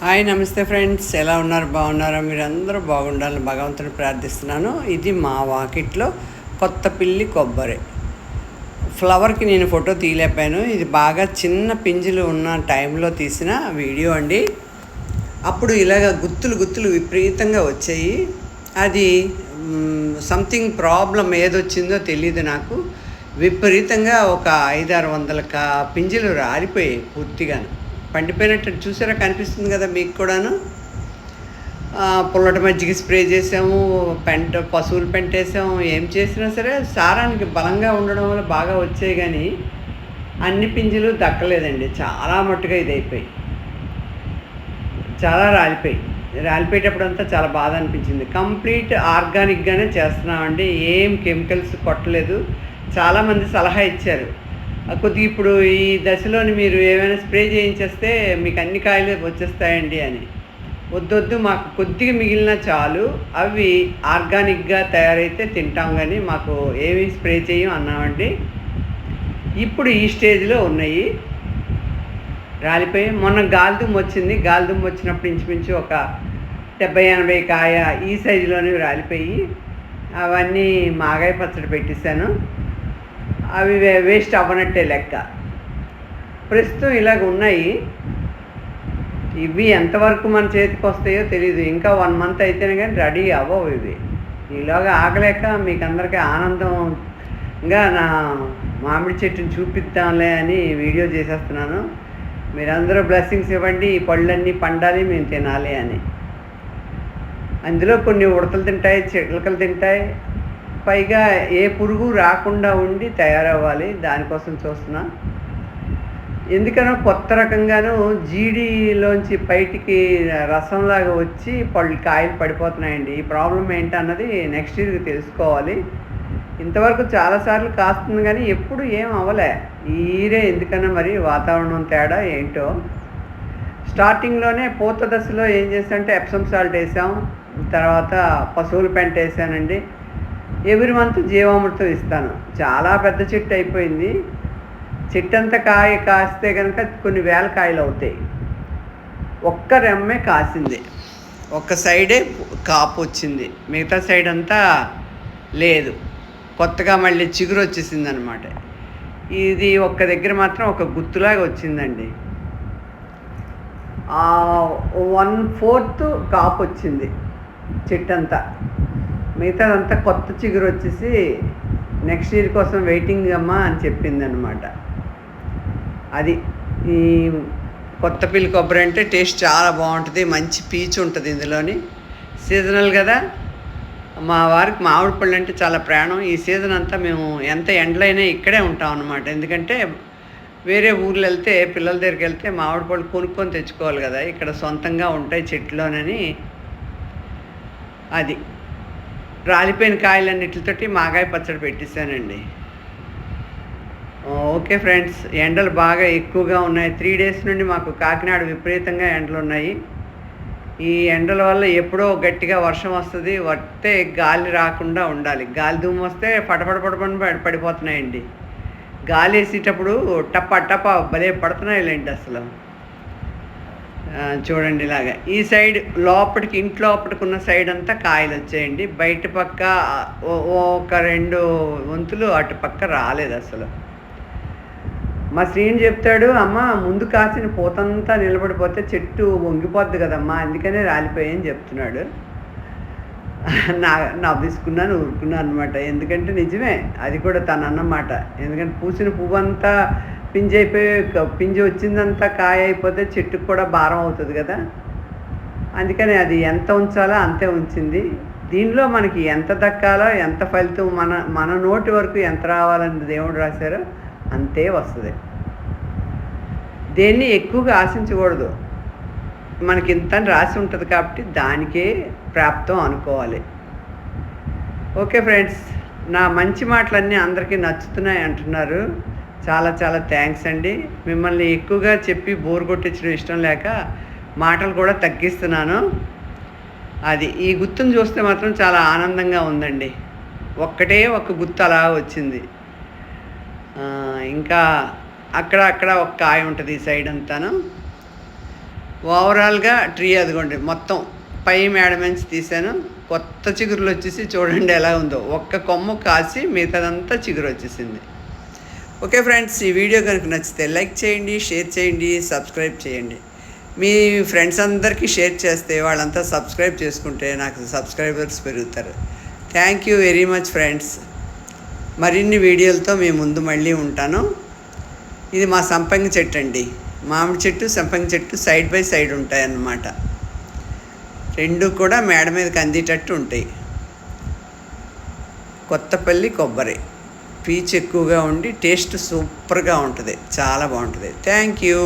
Hi నమస్తే friends, ఎలా ఉన్నారు? బాగున్నారా? మీరు అందరూ బాగుండాలని భగవంతుని ప్రార్థిస్తున్నాను. ఇది మా వాకిట్లో కొత్త పిల్లి కొబ్బరి ఫ్లవర్కి నేను ఫోటో తీయలేపాను. ఇది బాగా చిన్న పింజులు ఉన్న టైంలో తీసిన వీడియో అండి. అప్పుడు ఇలాగ గుత్తులు విపరీతంగా వచ్చాయి. అది సంథింగ్ ప్రాబ్లం ఏదొచ్చిందో తెలియదు నాకు. విపరీతంగా ఒక 500-600 పింజులు రాలిపోయాయి పూర్తిగాను. పండిపోయినట్టు చూసారా, కనిపిస్తుంది కదా మీకు కూడాను. పుల్లటి మజ్జిగ స్ప్రే చేసాము, పశువులు పెంట వేసాము. ఏం చేసినా సరే సారానికి బలంగా ఉండడం వల్ల బాగా వచ్చాయి, కానీ అన్ని పింజులు దక్కలేదండి. చాలా మట్టుగా ఇదైపోయి చాలా రాలిపోయేటప్పుడు అంతా చాలా బాధ అనిపించింది. కంప్లీట్ ఆర్గానిక్గానే చేస్తున్నామండి, ఏం కెమికల్స్ కొట్టలేదు. చాలామంది సలహా ఇచ్చారు, కొద్దిగా ఇప్పుడు ఈ దశలోని మీరు ఏమైనా స్ప్రే చేయించేస్తే మీకు అన్ని కాయలు వచ్చేస్తాయండి అని. వద్దొద్దు, మాకు కొద్దిగా మిగిలిన చాలు, అవి ఆర్గానిక్గా తయారైతే తింటాం, కానీ మాకు ఏమీ స్ప్రే చేయం అన్నామండి. ఇప్పుడు ఈ స్టేజ్లో ఉన్నాయి, రాలిపోయి. మొన్న గాలిదుమ్ము వచ్చింది. గాలిదుమ్ము వచ్చినప్పుడు ఇంచుమించు ఒక 70-80 కాయ ఈ సైజులోనే రాలిపోయి అవన్నీ మాగాయ పచ్చడి పెట్టేశాను. అవి వేస్ట్ అవ్వనట్టే లెక్క. ప్రస్తుతం ఇలాగ ఉన్నాయి. ఇవి ఎంతవరకు మన చేతికి వస్తాయో తెలీదు. ఇంకా 1 మంత్ అయితేనే కానీ రెడీ అవ్వవు ఇవి. ఈలోగా ఆగలేక మీకు అందరికీ ఆనందంగా నా మామిడి చెట్టుని చూపిద్దాంలే అని వీడియో చేసేస్తున్నాను. మీరందరూ బ్లెస్సింగ్స్ ఇవ్వండి, ఈ పళ్ళన్నీ పండాలి, మేము తినాలి అని. అందులో కొన్ని ఉడతలు తింటాయి, చిలకలు తింటాయి. పైగా ఏ పురుగు రాకుండా ఉండి తయారవ్వాలి, దానికోసం చూస్తున్నా. ఎందుకనో కొత్త రకంగాను జీడిలోంచి బయటికి రసంలాగా వచ్చి కాయలు పడిపోతున్నాయండి. ఈ ప్రాబ్లం ఏంటన్నది నెక్స్ట్ ఇయర్కి తెలుసుకోవాలి. ఇంతవరకు చాలాసార్లు కాస్తుంది, కానీ ఎప్పుడు ఏం అవ్వలే. ఈ ఇయరే ఎందుకన్నా మరి వాతావరణం తేడా ఏంటో. స్టార్టింగ్లోనే పూత దశలో ఏం చేశానంటే ఎప్సమ్ సాల్ట్ వేసాం, తర్వాత పశువుల పెంట వేసానండి. ఎవ్రీ మంత్ జీవామృతం ఇస్తాను. చాలా పెద్ద చెట్టు అయిపోయింది. చెట్టు అంతా కాస్తే కనుక కొన్ని వేల కాయలు అవుతాయి. ఒక్క రెమ్మే కాసింది, ఒక్క సైడే కాపు వచ్చింది, మిగతా సైడ్ అంతా లేదు. కొత్తగా మళ్ళీ చిగురు వచ్చేసింది అనమాట. ఇది ఒక్క దగ్గర మాత్రం ఒక గుత్తులాగా వచ్చిందండి. 1/4 కాపు వచ్చింది చెట్టు అంతా. మిగతాదంతా కొత్త చిగురు వచ్చేసి నెక్స్ట్ ఇయర్ కోసం వెయిటింగ్ అమ్మా అని చెప్పింది అనమాట. అది ఈ కొత్త పిల్లి కొబ్బరి అంటే టేస్ట్ చాలా బాగుంటుంది, మంచి పీచు ఉంటుంది ఇందులోని. సీజనల్ కదా, మా వారికి మామిడి పళ్ళు అంటే చాలా ప్రాణం. ఈ సీజన్ అంతా మేము ఎంత ఎండలైనా ఇక్కడే ఉంటాం అన్నమాట. ఎందుకంటే వేరే ఊర్లు వెళ్తే, పిల్లల దగ్గరికి వెళ్తే మామిడి పళ్ళు కొనుక్కొని తెచ్చుకోవాలి కదా, ఇక్కడ సొంతంగా ఉంటాయి చెట్లోనని. అది రాలిపోయిన కాయలన్నిటితోటి మాగాయ పచ్చడి పెట్టేశానండి. ఓకే ఫ్రెండ్స్, ఎండలు బాగా ఎక్కువగా ఉన్నాయి. 3 days నుండి మాకు కాకినాడ విపరీతంగా ఎండలు ఉన్నాయి. ఈ ఎండల వల్ల ఎప్పుడో గట్టిగా వర్షం వస్తుంది, వస్తే గాలి రాకుండా ఉండాలి. గాలి దుమ్ము వస్తే పడపడి పడిపోతున్నాయండి. గాలి వేసేటప్పుడు టప్ప భలే పడుతున్నాయిలేండి అసలు. చూడండి ఇలాగా ఈ సైడ్ లోపలికి, ఇంట్లో లోపలికి ఉన్న సైడ్ అంతా కాయలు వచ్చాయండి. బయట పక్క ఒక 2 వంతులు అటు పక్క రాలేదు అసలు. మా శ్రీని చెప్తాడు, అమ్మ ముందు కాసిన పూతంతా నిలబడిపోతే చెట్టు వంగిపోద్ది కదమ్మా, అందుకనే రాలిపోయాయని చెప్తున్నాడు. నవ్విసుకున్నాను, ఊరుకున్నాను అనమాట. ఎందుకంటే నిజమే, అది కూడా తను అన్నమాట. ఎందుకంటే పూసిన పువ్వు అంతా పింజి వచ్చిందంతా కాయ అయిపోతే చెట్టుకు కూడా భారం అవుతుంది కదా, అందుకని అది ఎంత ఉంచాలో అంతే ఉంచింది. దీనిలో మనకి ఎంత దక్కాలో, ఎంత ఫలితం మన నోటి వరకు ఎంత రావాలని దేవుడు రాశారో అంతే వస్తుంది. దేన్ని ఎక్కువగా ఆశించకూడదు. మనకి ఇంత రాసి ఉంటుంది కాబట్టి దానికే ప్రాప్తం అనుకోవాలి. ఓకే ఫ్రెండ్స్, నా మంచి మాటలన్నీ అందరికీ నచ్చుతున్నాయి అంటున్నారు. చాలా చాలా థ్యాంక్స్ అండి. మిమ్మల్ని ఎక్కువగా చెప్పి బోర్ కొట్టించడం ఇష్టం లేక మాటలు కూడా తగ్గిస్తున్నాను. అది ఈ గుత్తును చూస్తే మాత్రం చాలా ఆనందంగా ఉందండి. ఒక్కటే ఒక గుత్తు అలా వచ్చింది. ఇంకా అక్కడ ఒక కాయ ఉంటుంది ఈ సైడ్ అంతాను. ఓవరాల్గా ట్రీ అదిగోండి మొత్తం పై మేడ నుంచి తీసాను. కొత్త చిగురులు వచ్చేసి చూడండి ఎలా ఉందో. ఒక్క కొమ్మ కాసి మిగతాదంతా చిగురు వచ్చేసింది. ఓకే ఫ్రెండ్స్, ఈ వీడియో కనుక నచ్చితే లైక్ చేయండి, షేర్ చేయండి, సబ్స్క్రైబ్ చేయండి. మీ ఫ్రెండ్స్ అందరికీ షేర్ చేస్తే వాళ్ళంతా సబ్స్క్రైబ్ చేసుకుంటే నాకు సబ్స్క్రైబర్స్ పెరుగుతారు. Thank you very much friends. మరిన్ని వీడియోలతో మీ ముందు మళ్ళీ ఉంటాను. ఇది మా సంపంగి చెట్టు అండి. మామిడి చెట్టు, సంపంగి చెట్టు సైడ్ బై సైడ్ ఉంటాయి అన్నమాట. రెండు కూడా మేడ మీదకి అందేటట్టు ఉంటాయి. కొత్తపల్లి కొబ్బరి పీచు ఎక్కువగా ఉండి టేస్ట్ సూపర్గా ఉంటుంది, చాలా బాగుంటుంది. Thank you.